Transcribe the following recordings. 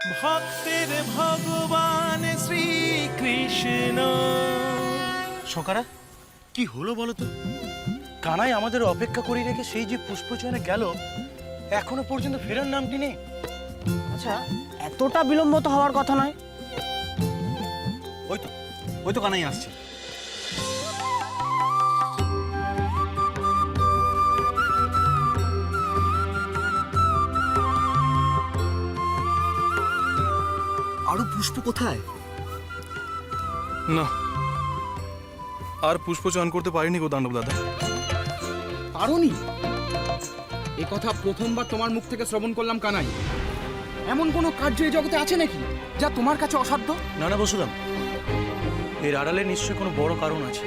ভক্তের ভগবান শ্রীকৃষ্ণ। শঙ্করা, কি হলো বলো তো? কানাই আমাদের অপেক্ষা করে রেখে সেই যে পুষ্পচয়নে গেল, এখনো পর্যন্ত ফেরার নামটি নেই। আচ্ছা, এতটা বিলম্ব তো হওয়ার কথা নয়। ওই তো কানাই আসছে। আরো পুষ্প কোথায়? না, আর পুষ্প চয়ন করতে পারিনি গো দানব দাদা। পারোনি? এ কথা প্রথমবার তোমার মুখ থেকে শ্রবণ করলাম কানাই। এমন কোনো কার্য এই জগতে আছে নাকি যা তোমার কাছে অসাধ্য? না না বসুরাম, এর আড়ালে নিশ্চয়ই কোনো বড় কারণ আছে।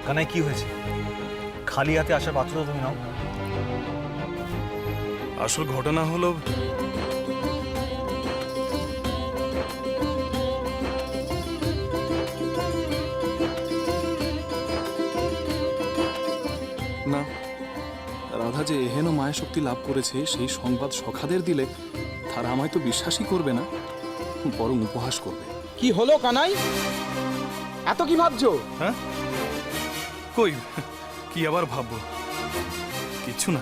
কানাই, কি হয়েছে? খালি হাতে আসার পাত্র তো তুমি নাও। আসল ঘটনা হলো, না, রাধা যে এহেন মায়া শক্তি লাভ করেছে সেই সংবাদ সখাদের দিলে তারা আমায় তো বিশ্বাসই করবে না, বরং উপহাস করবে। কি হলো কানাই? এত কি ভাবছো? হ্যাঁ, কই কি আবার ভাববো? কিচ্ছু না।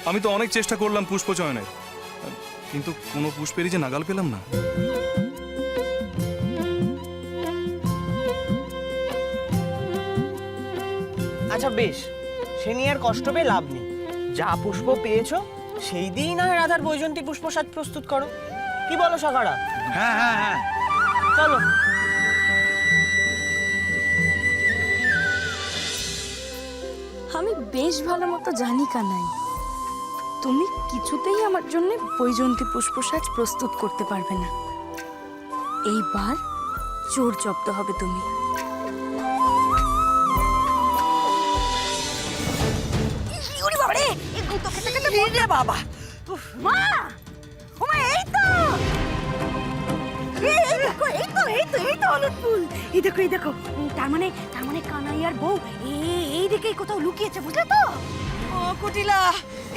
আমি তো অনেক চেষ্টা করলাম পুষ্প চয়নের, কিন্তু কোনো পুষ্পেরই যে নাগাল পেলাম না। আচ্ছা বেশ, সে নিয়ে আর কষ্ট পেয়ে লাভ নেই। যা পুষ্প পেয়েছো সেই দিয়েই না হয় রাধার বৈজন্তী পুষ্প সাজ প্রস্তুত করো। কি বলো সখারা? হ্যাঁ হ্যাঁ হ্যাঁ, চলো। আমি বেশ ভালো মতো জানি কানাই, তুমি কিছুতেই আমার জন্য বৈজন্তী পুষ্পসাজ প্রস্তুত করতে পারবে না। এইবার জোর জব্দ হবে তুমি। বাবা মা, ওমা, এই তো হলুদ ফুল। এই দেখো, তার মানে কানাই আর বউ এই দিকেই কোথাও লুকিয়েছে, বুঝলে তো? ও কুটিলা,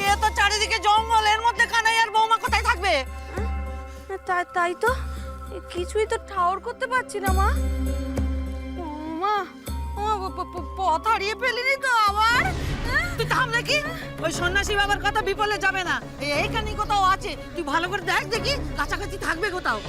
এ তো চারিদিকে জঙ্গল, এর মধ্যে কানাই আর বৌমা কোথায় থাকবে? তাই তো, কিছুই তো ঠাউর করতে পারছি না মা। মা, ও পথ হারিয়ে ফেলিনি তো আবার? তুই থাম দেখি, ওই সন্ন্যাসী বাবার কথা বিপলে যাবে না। এইখানে কোথাও আছে, তুই ভালো করে দেখ দেখি, কাছাকাছি থাকবে কোথাও।